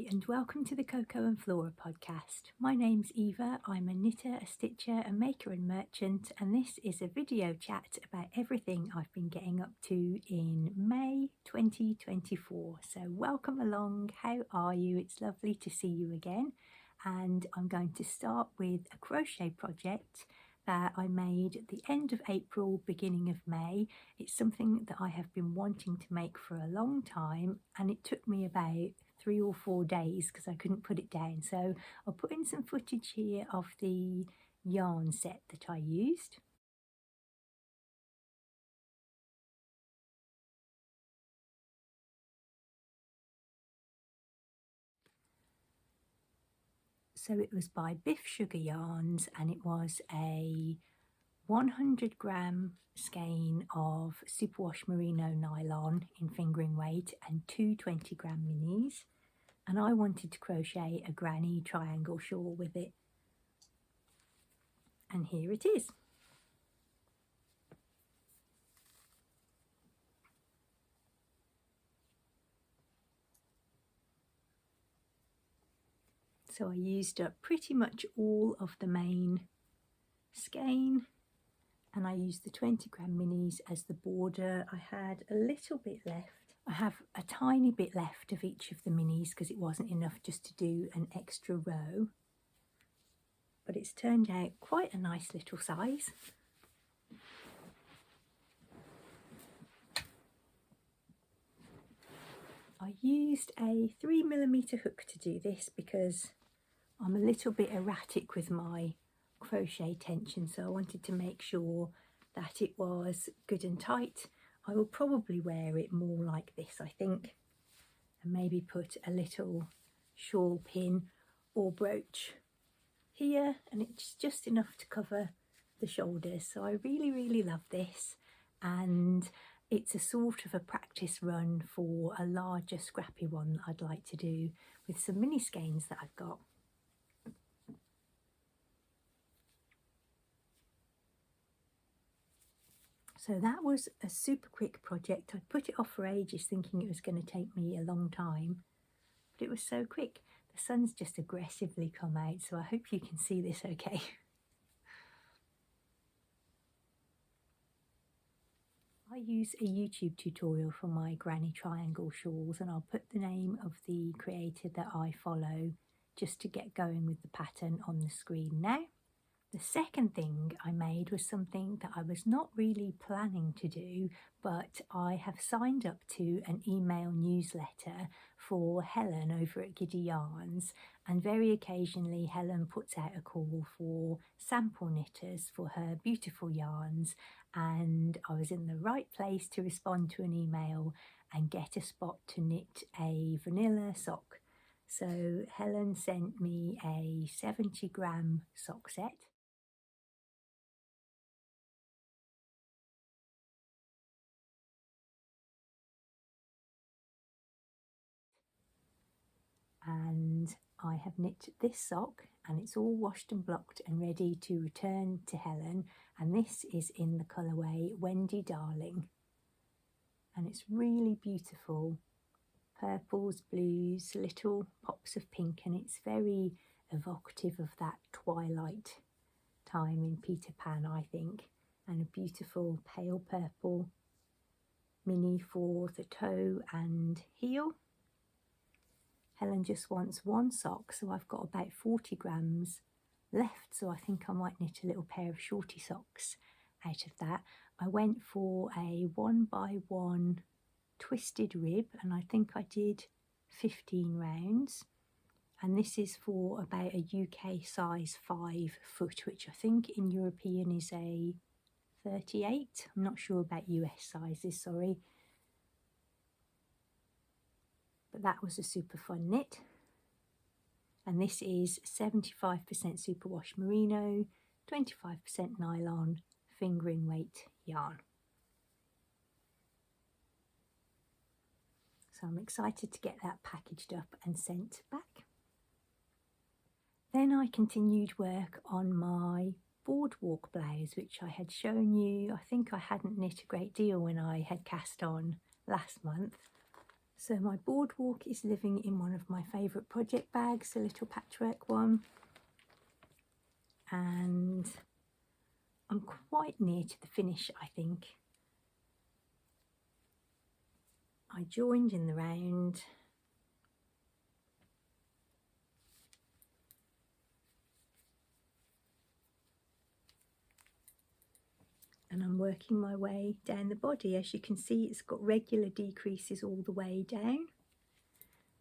Hi and welcome to the Coco and Flora podcast. My name's Eva, I'm a knitter, a stitcher, a maker and merchant, and this is a video chat about everything I've been getting up to in May 2024. So welcome along, how are you? It's lovely to see you again, and I'm going to start with a crochet project that I made at the end of April, beginning of May. It's something that I have been wanting to make for a long time, and it took me about 3 or 4 days because I couldn't put it down. So I'll put in some footage here of the yarn set that I used. So it was by Biff Sugar Yarns, and it was a 100-gram skein of superwash merino nylon in fingering weight and 2 20-gram minis. And I wanted to crochet a granny triangle shawl with it. And here it is. So I used up pretty much all of the main skein, and I used the 20-gram minis as the border. I had a little bit left. I have a tiny bit left of each of the minis because it wasn't enough just to do an extra row. But it's turned out quite a nice little size. I used a 3mm hook to do this because I'm a little bit erratic with my crochet tension, so I wanted to make sure that it was good and tight. I will probably wear it more like this, I think, and maybe put a little shawl pin or brooch here, and it's just enough to cover the shoulders. So I really love this, and it's a sort of a practice run for a larger scrappy one that I'd like to do with some mini skeins that I've got. So that was a super quick project. I put it off for ages thinking it was going to take me a long time, but it was so quick. The sun's just aggressively come out, so I hope you can see this okay. I use a YouTube tutorial for my granny triangle shawls, and I'll put the name of the creator that I follow just to get going with the pattern on the screen now. The second thing I made was something that I was not really planning to do, but I have signed up to an email newsletter for Helen over at Giddy Yarns, and very occasionally Helen puts out a call for sample knitters for her beautiful yarns, and I was in the right place to respond to an email and get a spot to knit a vanilla sock. So Helen sent me a 70-gram sock set. And I have knit this sock, and it's all washed and blocked and ready to return to Helen, and this is in the colourway Wendy Darling, and it's really beautiful. Purples, blues, little pops of pink, and it's very evocative of that twilight time in Peter Pan, I think. And a beautiful pale purple mini for the toe and heel. Helen just wants one sock, so I've got about 40 grams left, so I think I might knit a little pair of Shorty socks out of that. I went for a 1x1 twisted rib, and I think I did 15 rounds, and this is for about a UK size 5 foot, which I think in European is a 38. I'm not sure about US sizes, sorry. But that was a super fun knit. And this is 75% superwash merino, 25% nylon, fingering weight yarn. So I'm excited to get that packaged up and sent back. Then I continued work on my boardwalk blouse, which I had shown you. I think I hadn't knit a great deal when I had cast on last month. So my boardwalk is living in one of my favourite project bags, a little patchwork one, and I'm quite near to the finish, I think. I joined in the round, and I'm working my way down the body. As you can see, it's got regular decreases all the way down.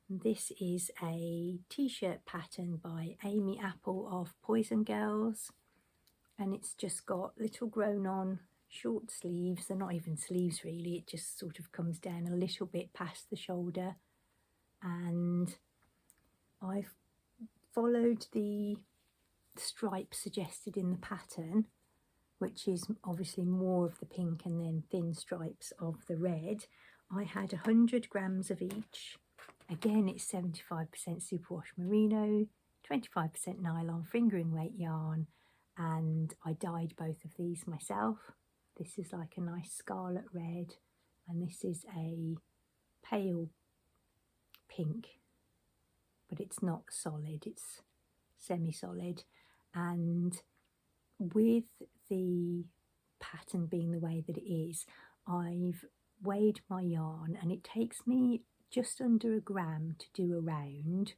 And this is a t-shirt pattern by Amy Apple of Poison Girls, and it's just got little grown on short sleeves. They're not even sleeves really, it just sort of comes down a little bit past the shoulder, and I've followed the stripe suggested in the pattern, which is obviously more of the pink and then thin stripes of the red. I had 100 grams of each. Again, it's 75% superwash merino, 25% nylon fingering weight yarn, and I dyed both of these myself. This is like a nice scarlet red, and this is a pale pink, but it's not solid, it's semi-solid. And with the pattern being the way that it is, I've weighed my yarn, and it takes me just under a gram to do a round.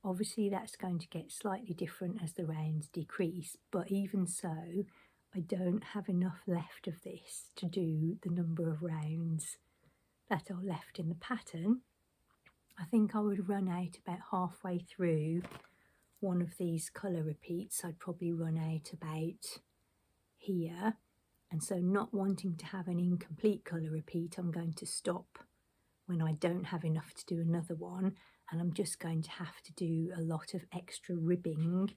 Obviously that's going to get slightly different as the rounds decrease, but even so, I don't have enough left of this to do the number of rounds that are left in the pattern. I think I would run out about halfway through one of these colour repeats. I'd probably run out about here, and so not wanting to have an incomplete colour repeat, I'm going to stop when I don't have enough to do another one, and I'm just going to have to do a lot of extra ribbing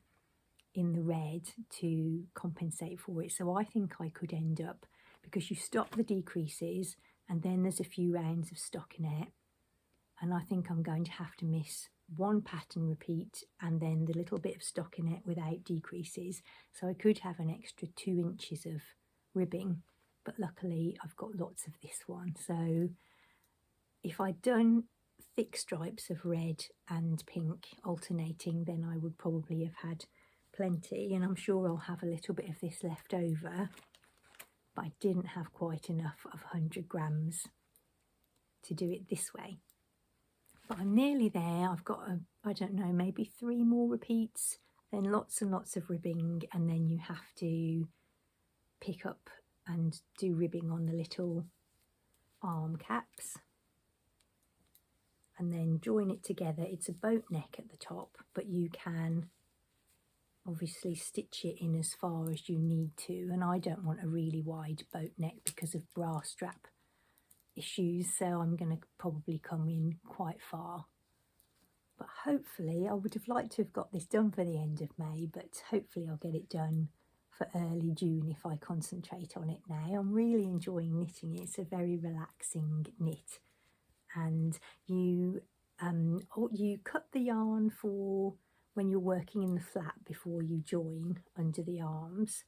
in the red to compensate for it. So I think I could end up, because you stop the decreases and then there's a few rounds of stockinette, and I think I'm going to have to miss one pattern repeat and then the little bit of stockinette without decreases. So I could have an extra 2 inches of ribbing, but luckily I've got lots of this one. So if I'd done thick stripes of red and pink alternating, then I would probably have had plenty, and I'm sure I'll have a little bit of this left over, but I didn't have quite enough of 100 grams to do it this way. But I'm nearly there. I've got, I don't know, maybe 3 more repeats, then lots and lots of ribbing, and then you have to pick up and do ribbing on the little arm caps, and then join it together. It's a boat neck at the top, but you can obviously stitch it in as far as you need to, and I don't want a really wide boat neck because of bra strap issues, so I'm going to probably come in quite far. But hopefully, I would have liked to have got this done for the end of May, but hopefully I'll get it done for early June if I concentrate on it now. I'm really enjoying knitting it. It's a very relaxing knit, and you cut the yarn for when you're working in the flat before you join under the arms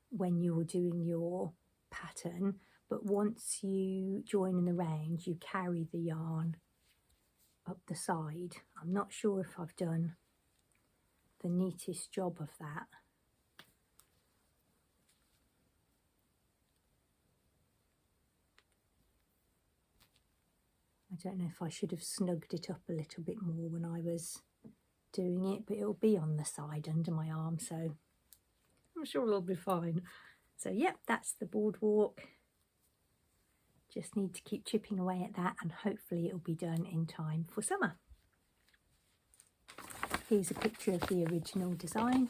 when you're doing your pattern, but once you join in the round you carry the yarn up the side. I'm not sure if I've done the neatest job of that. I don't know if I should have snugged it up a little bit more when I was doing it, but it'll be on the side under my arm, so I'm sure it'll be fine. So yep, that's the boardwalk. Just need to keep chipping away at that, and hopefully it'll be done in time for summer. Here's a picture of the original design.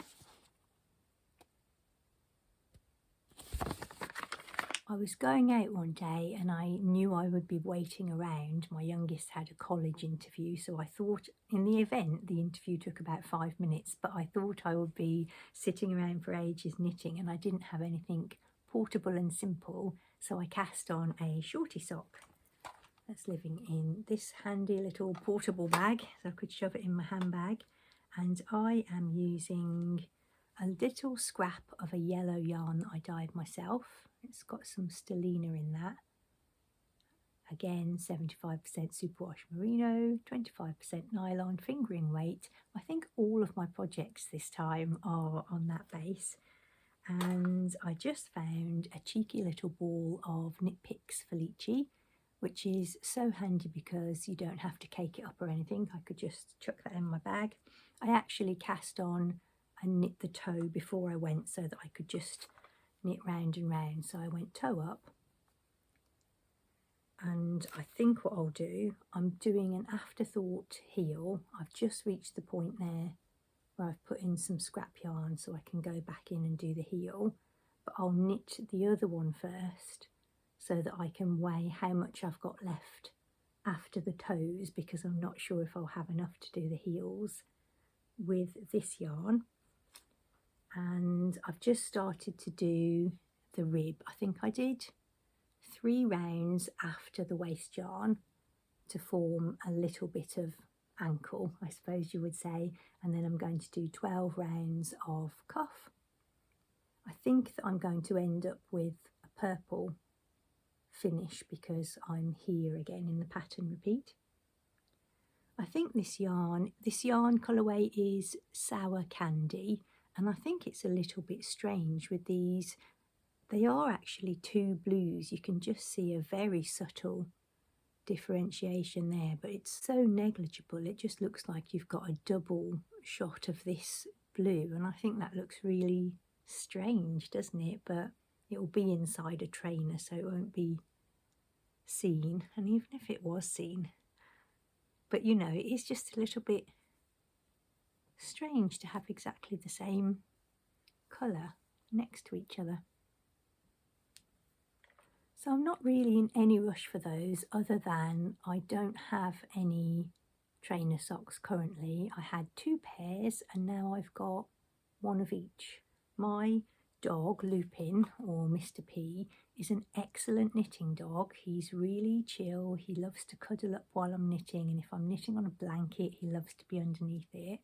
I was going out one day and I knew I would be waiting around. My youngest had a college interview, so I thought in the event the interview took about 5 minutes, but I thought I would be sitting around for ages knitting, and I didn't have anything portable and simple, so I cast on a Shorty sock that's living in this handy little portable bag, so I could shove it in my handbag. And I am using a little scrap of a yellow yarn that I dyed myself. It's got some stellina in that, Again, 75% superwash merino, 25% nylon fingering weight. I think all of my projects this time are on that base. And I just found a cheeky little ball of Knit Picks Felici, which is so handy because you don't have to cake it up or anything. I could just chuck that in my bag. I actually cast on and knit the toe before I went so that I could just knit round and round. So I went toe up. And I think what I'll do, I'm doing an afterthought heel. I've just reached the point there where I've put in some scrap yarn so I can go back in and do the heel. But I'll knit the other one first so that I can weigh how much I've got left after the toes, because I'm not sure if I'll have enough to do the heels with this yarn. And I've just started to do the rib. I think I did 3 rounds after the waist yarn to form a little bit of ankle, I suppose you would say, and then I'm going to do 12 rounds of cuff. I think that I'm going to end up with a purple finish because I'm here again in the pattern repeat. I think this yarn colourway is Sour Candy, and I think it's a little bit strange with these. They are actually 2 blues. You can just see a very subtle differentiation there, but it's so negligible. It just looks like you've got a double shot of this blue, and I think that looks really strange, doesn't it? But it will be inside a trainer, so it won't be seen. And even if it was seen, but you know, it is just a little bit strange to have exactly the same colour next to each other. So I'm not really in any rush for those, other than I don't have any trainer socks currently. I had 2 pairs and now I've got 1 of each. My dog, Lupin, or Mr. P, is an excellent knitting dog. He's really chill. He loves to cuddle up while I'm knitting, and if I'm knitting on a blanket, he loves to be underneath it.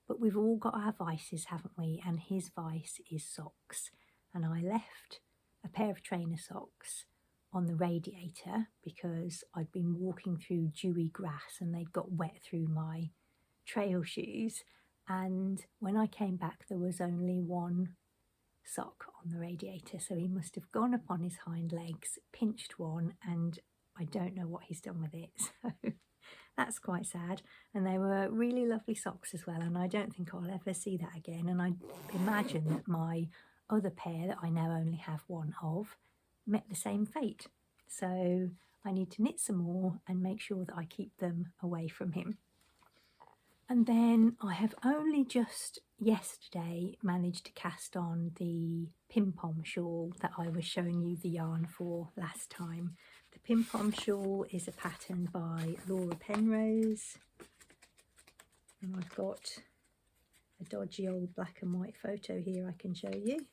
But we've all got our vices, haven't we? And his vice is socks. And I left a pair of trainer socks on the radiator because I'd been walking through dewy grass and they'd got wet through my trail shoes. And when I came back, there was only 1 sock on the radiator, so he must have gone up on his hind legs, pinched one, and I don't know what he's done with it. So that's quite sad. And they were really lovely socks as well, and I don't think I'll ever see that again. And I imagine that my other pair that I now only have 1 of met the same fate. So I need to knit some more and make sure that I keep them away from him. And then I have only just yesterday managed to cast on the pim-pom shawl that I was showing you the yarn for last time. The pim-pom shawl is a pattern by Laura Penrose, and I've got a dodgy old black and white photo here I can show you.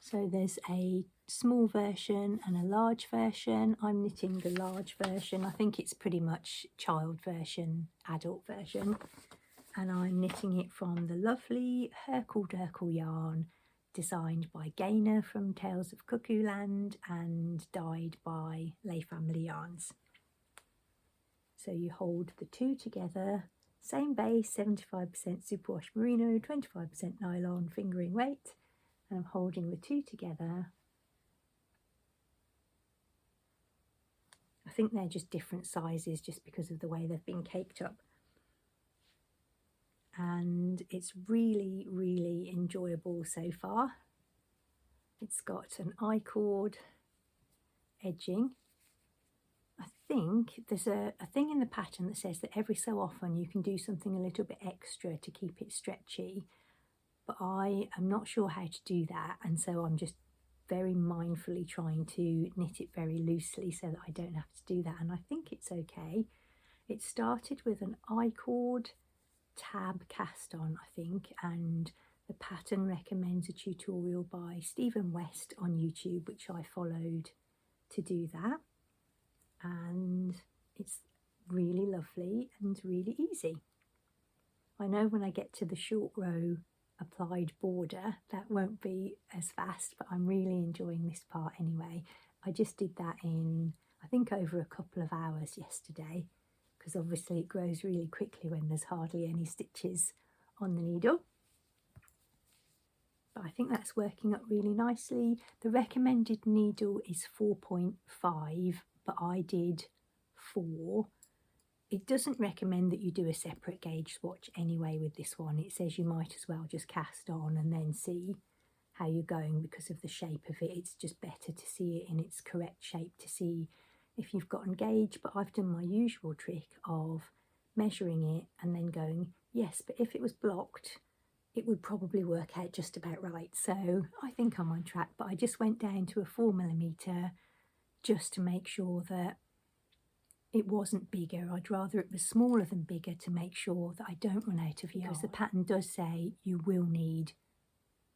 So there's a small version and a large version. I'm knitting the large version. I think it's pretty much child version, adult version. And I'm knitting it from the lovely Herkle Durkle yarn, designed by Gaynor from Tales of Cuckoo Land and dyed by Lay Family Yarns. So you hold the 2 together, same base, 75% superwash merino, 25% nylon fingering weight. And I'm holding the 2 together. I think they're just different sizes just because of the way they've been caked up. And it's really, really enjoyable so far. It's got an I-cord edging. I think there's a thing in the pattern that says that every so often you can do something a little bit extra to keep it stretchy. But I am not sure how to do that, and so I'm just very mindfully trying to knit it very loosely so that I don't have to do that, and I think it's okay. It started with an I-cord tab cast on, I think, and the pattern recommends a tutorial by Stephen West on YouTube, which I followed to do that, and it's really lovely and really easy. I know when I get to the short row applied border, that won't be as fast, but I'm really enjoying this part anyway. I just did that in, I think, over a couple of hours yesterday, because obviously it grows really quickly when there's hardly any stitches on the needle. But I think that's working up really nicely. The recommended needle is 4.5, but I did 4. It doesn't recommend that you do a separate gauge swatch anyway with this one. It says you might as well just cast on and then see how you're going because of the shape of it. It's just better to see it in its correct shape to see if you've got a gauge. But I've done my usual trick of measuring it and then going, yes, but if it was blocked, it would probably work out just about right. So I think I'm on track, but I just went down to a 4mm just to make sure that it wasn't bigger. I'd rather it was smaller than bigger to make sure that I don't run out of yarn. Because the pattern does say you will need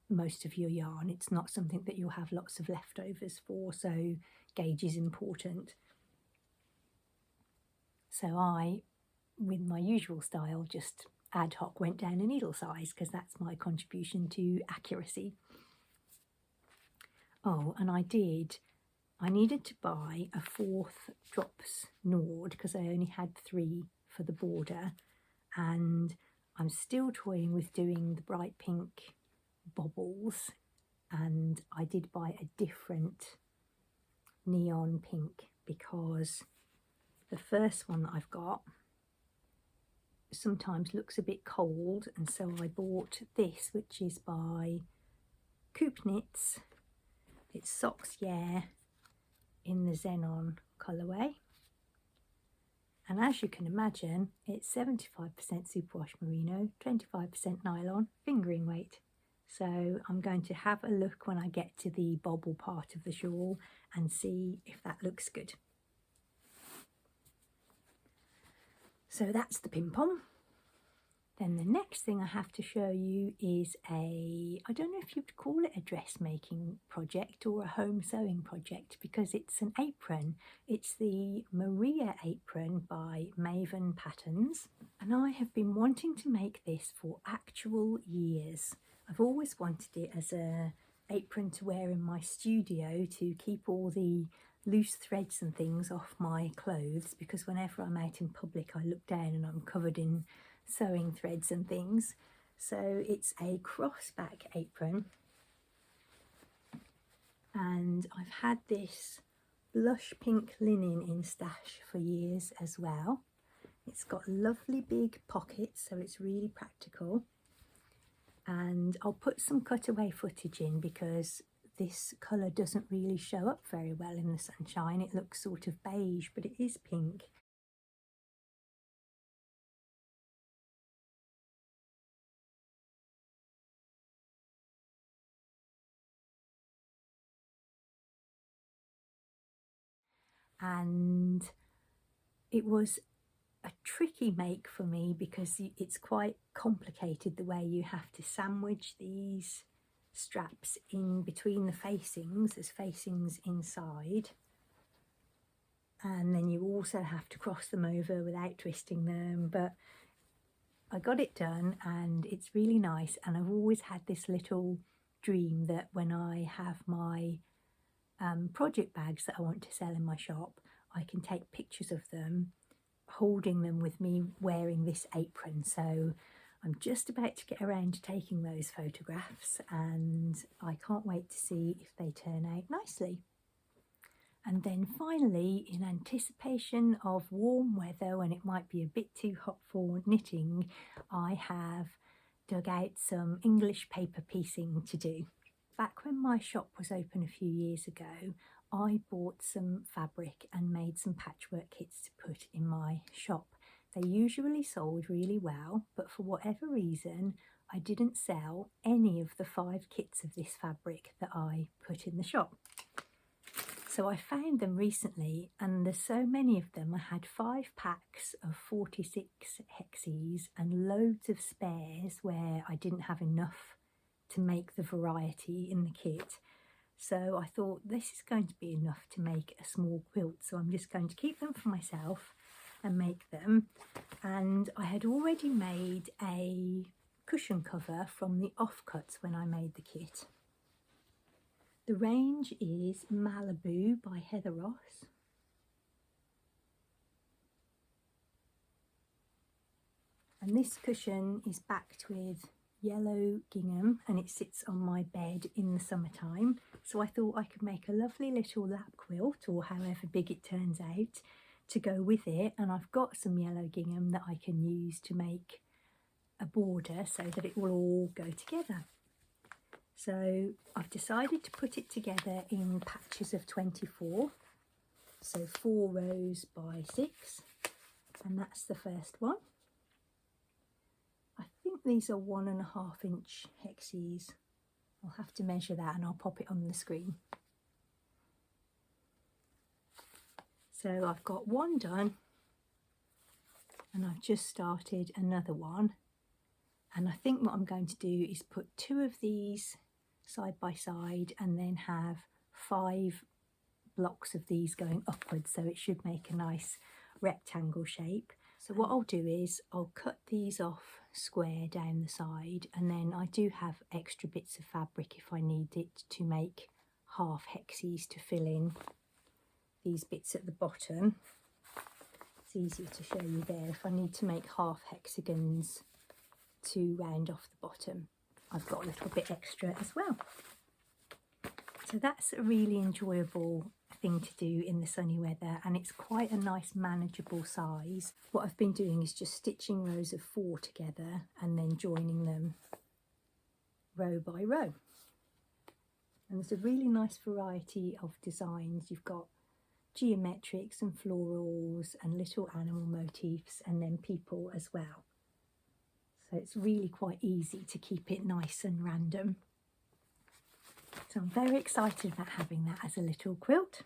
most of your yarn. It's not something that you'll have lots of leftovers for, so gauge is important. So I, with my usual style, just ad hoc went down a needle size because that's my contribution to accuracy. Oh, and I needed to buy a 4th drops Nord because I only had 3 for the border, and I'm still toying with doing the bright pink bobbles, and I did buy a different neon pink because the first one that I've got sometimes looks a bit cold, and so I bought this, which is by Coop Knits. It's Socks Yeah in the Xenon colourway, and as you can imagine, it's 75% superwash merino, 25% nylon, fingering weight. So I'm going to have a look when I get to the bobble part of the shawl and see if that looks good. So that's the pim-pom. Then the next thing I have to show you is I don't know if you'd call it a dressmaking project or a home sewing project, because it's an apron. It's the Maria apron by Maven Patterns, and I have been wanting to make this for actual years. I've always wanted it as an apron to wear in my studio to keep all the loose threads and things off my clothes, because whenever I'm out in public I look down and I'm covered in sewing threads and things. So it's a crossback apron, and I've had this blush pink linen in stash for years as well. It's got lovely big pockets, so it's really practical, and I'll put some cutaway footage in because this colour doesn't really show up very well in the sunshine. It looks sort of beige, but it is pink. And it was a tricky make for me because it's quite complicated the way you have to sandwich these straps in between the facings. There's facings inside, and then you also have to cross them over without twisting them, but I got it done and it's really nice. And I've always had this little dream that when I have my project bags that I want to sell in my shop, I can take pictures of them holding them with me wearing this apron. So I'm just about to get around to taking those photographs, and I can't wait to see if they turn out nicely. And then finally, in anticipation of warm weather when it might be a bit too hot for knitting, I have dug out some English paper piecing to do. Back when my shop was open a few years ago, I bought some fabric and made some patchwork kits to put in my shop. They usually sold really well, but for whatever reason, I didn't sell any of the 5 kits of this fabric that I put in the shop. So I found them recently, and there's so many of them. I had 5 packs of 46 hexes and loads of spares where I didn't have enough to make the variety in the kit. So I thought this is going to be enough to make a small quilt, so I'm just going to keep them for myself and make them. And I had already made a cushion cover from the offcuts when I made the kit. The range is Malibu by Heather Ross. And this cushion is backed with yellow gingham and it sits on my bed in the summertime. So I thought I could make a lovely little lap quilt, or however big it turns out, to go with it. And I've got some yellow gingham that I can use to make a border so that it will all go together. So I've decided to put it together in patches of 24, so 4 rows by 6, and that's the first one. I think these are 1.5 inch hexes. I'll have to measure that and I'll pop it on the screen. So I've got one done and I've just started another one, and I think what I'm going to do is put 2 of these side by side and then have 5 blocks of these going upwards, so it should make a nice rectangle shape. So what I'll do is I'll cut these off square down the side, and then I do have extra bits of fabric if I need it to make half hexes to fill in these bits at the bottom. It's easier to show you there. If I need to make half hexagons to round off the bottom, I've got a little bit extra as well. So that's a really enjoyable thing to do in the sunny weather, and it's quite a nice manageable size. What I've been doing is just stitching rows of 4 together and then joining them row by row. And there's a really nice variety of designs. You've got geometrics and florals and little animal motifs, and then people as well. So it's really quite easy to keep it nice and random. So I'm very excited about having that as a little quilt.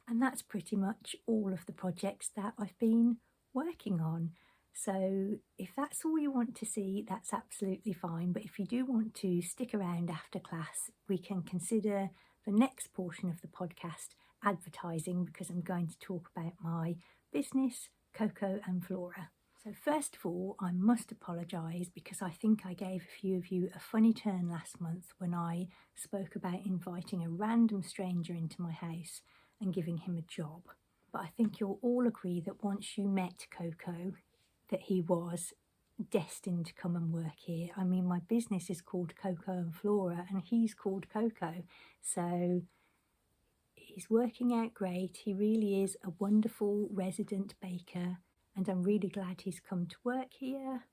And that's pretty much all of the projects that I've been working on. So if that's all you want to see, that's absolutely fine. But if you do want to stick around after class, we can consider the next portion of the podcast advertising, because I'm going to talk about my business, Coco and Flora. So first of all, I must apologise because I think I gave a few of you a funny turn last month when I spoke about inviting a random stranger into my house and giving him a job. But I think you'll all agree that once you met Coco, that he was destined to come and work here. I mean, my business is called Coco and Flora and he's called Coco. So he's working out great. He really is a wonderful resident baker, and I'm really glad he's come to work here.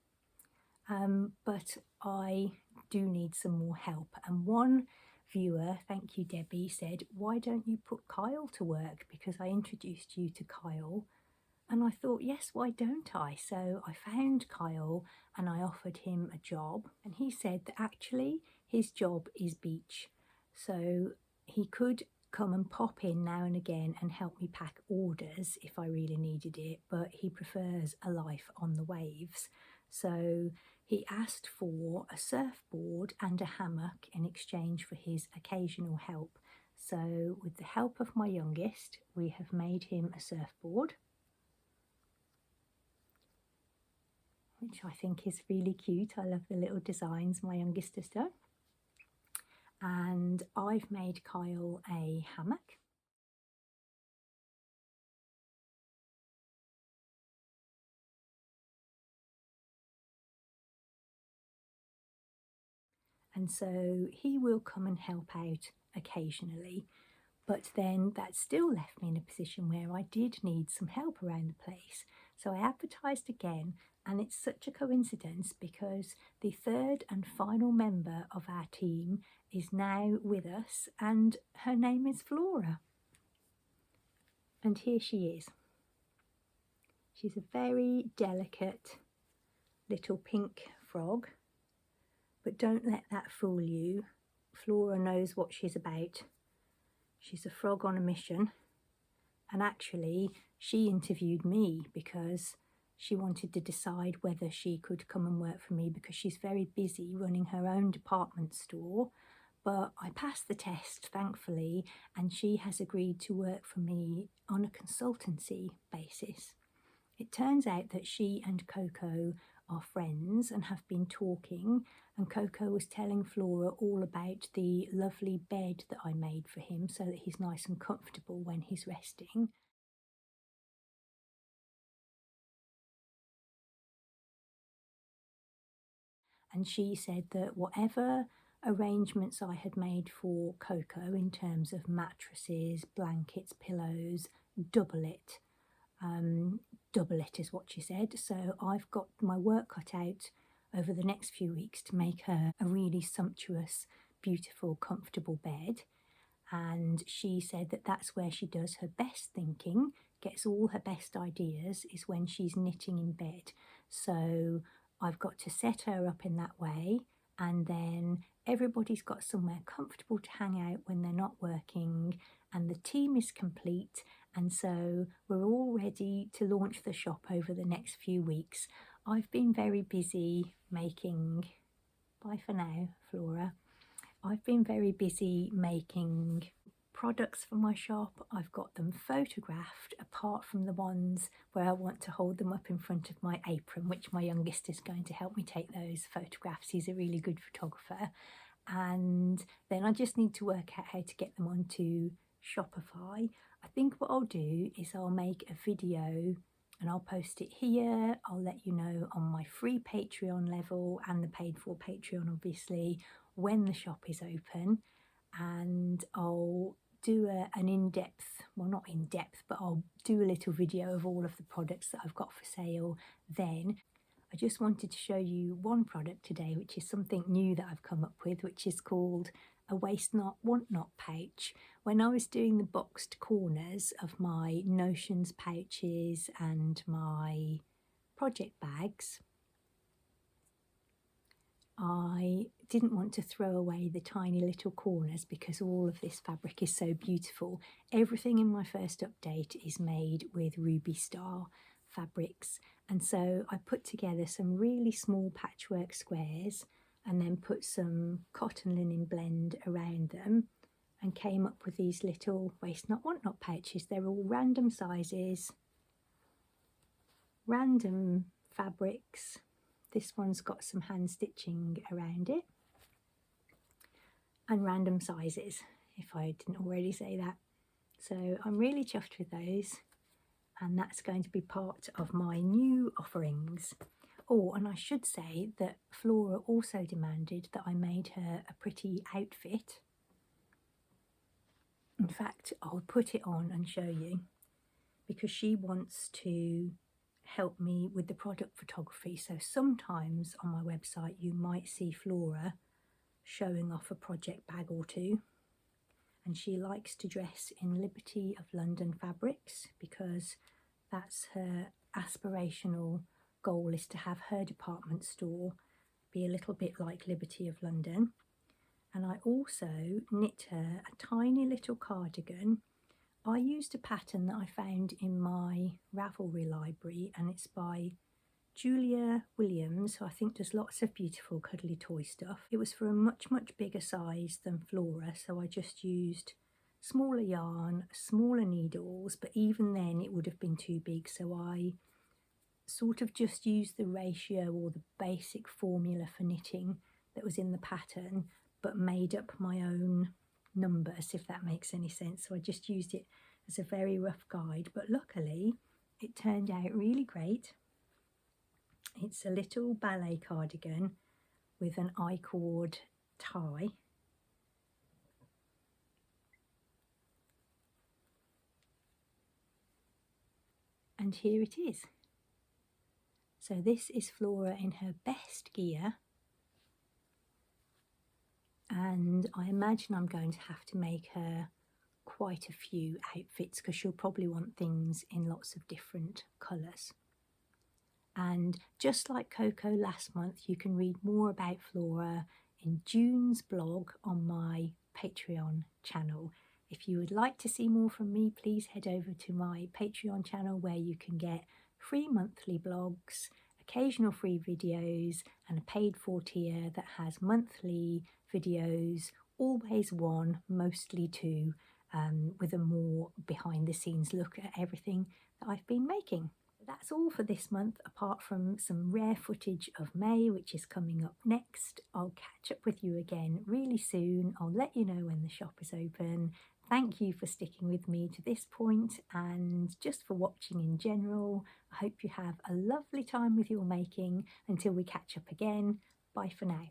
But I do need some more help. And one viewer, thank you Debbie, said, why don't you put Kyle to work? Because I introduced you to Kyle. And I thought, yes, why don't I? So I found Kyle and I offered him a job. And he said that actually his job is beach. So he could come and pop in now and again and help me pack orders if I really needed it, but he prefers a life on the waves. So he asked for a surfboard and a hammock in exchange for his occasional help. So with the help of my youngest, we have made him a surfboard, which I think is really cute. I love the little designs my youngest has done. And I've made Kyle a hammock. And so he will come and help out occasionally, but then that still left me in a position where I did need some help around the place. So I advertised again, and it's such a coincidence because the third and final member of our team is now with us, and her name is Flora. And here she is. She's a very delicate little pink frog, but don't let that fool you. Flora knows what she's about. She's a frog on a mission, and actually she interviewed me because she wanted to decide whether she could come and work for me because she's very busy running her own department store. But I passed the test, thankfully, and she has agreed to work for me on a consultancy basis. It turns out that she and Coco are friends and have been talking, and Coco was telling Flora all about the lovely bed that I made for him so that he's nice and comfortable when he's resting. And she said that whatever arrangements I had made for Coco in terms of mattresses, blankets, pillows, double it. Double it is what she said. So I've got my work cut out over the next few weeks to make her a really sumptuous, beautiful, comfortable bed. And she said that that's where she does her best thinking, gets all her best ideas, is when she's knitting in bed. So I've got to set her up in that way, and then everybody's got somewhere comfortable to hang out when they're not working, and the team is complete, and so we're all ready to launch the shop over the next few weeks. I've been very busy making, bye for now, Flora. I've been very busy making products for my shop. I've got them photographed apart from the ones where I want to hold them up in front of my apron, which my youngest is going to help me take those photographs. He's a really good photographer. And then I just need to work out how to get them onto Shopify. I think what I'll do is I'll make a video and I'll post it here. I'll let you know on my free Patreon level and the paid for Patreon, obviously, when the shop is open, and I'll do an in-depth, well, not in-depth, but I'll do a little video of all of the products that I've got for sale then. I just wanted to show you one product today, which is something new that I've come up with, which is called a waist knot, want knot pouch. When I was doing the boxed corners of my notions pouches and my project bags, I didn't want to throw away the tiny little corners because all of this fabric is so beautiful. Everything in my first update is made with Ruby Star fabrics, and so I put together some really small patchwork squares and then put some cotton linen blend around them and came up with these little waist knot, want knot pouches. They're all random sizes, random fabrics. This one's got some hand stitching around it, and random sizes, if I didn't already say that. So I'm really chuffed with those, and that's going to be part of my new offerings. Oh, and I should say that Flora also demanded that I made her a pretty outfit. In fact, I'll put it on and show you, because she wants to help me with the product photography. So sometimes on my website you might see Flora showing off a project bag or two, and she likes to dress in Liberty of London fabrics because that's her aspirational goal, is to have her department store be a little bit like Liberty of London. And I also knit her a tiny little cardigan. I used a pattern that I found in my Ravelry library, and it's by Julia Williams, who I think does lots of beautiful cuddly toy stuff. It was for a much bigger size than Flora, so I just used smaller yarn, smaller needles, but even then it would have been too big, so I sort of just used the ratio or the basic formula for knitting that was in the pattern, but made up my own numbers, if that makes any sense. So I just used it as a very rough guide, but luckily it turned out really great. It's a little ballet cardigan with an I-cord tie. And here it is. So this is Flora in her best gear, and I imagine I'm going to have to make her quite a few outfits because she'll probably want things in lots of different colours. And just like Coco last month, you can read more about Flora in June's blog on my Patreon channel. If you would like to see more from me, please head over to my Patreon channel, where you can get free monthly blogs, occasional free videos, and a paid for tier that has monthly videos, always one, mostly two, with a more behind the scenes look at everything that I've been making. That's all for this month, apart from some rare footage of May, which is coming up next. I'll catch up with you again really soon. I'll let you know when the shop is open. Thank you for sticking with me to this point and just for watching in general. I hope you have a lovely time with your making. Until we catch up again, bye for now.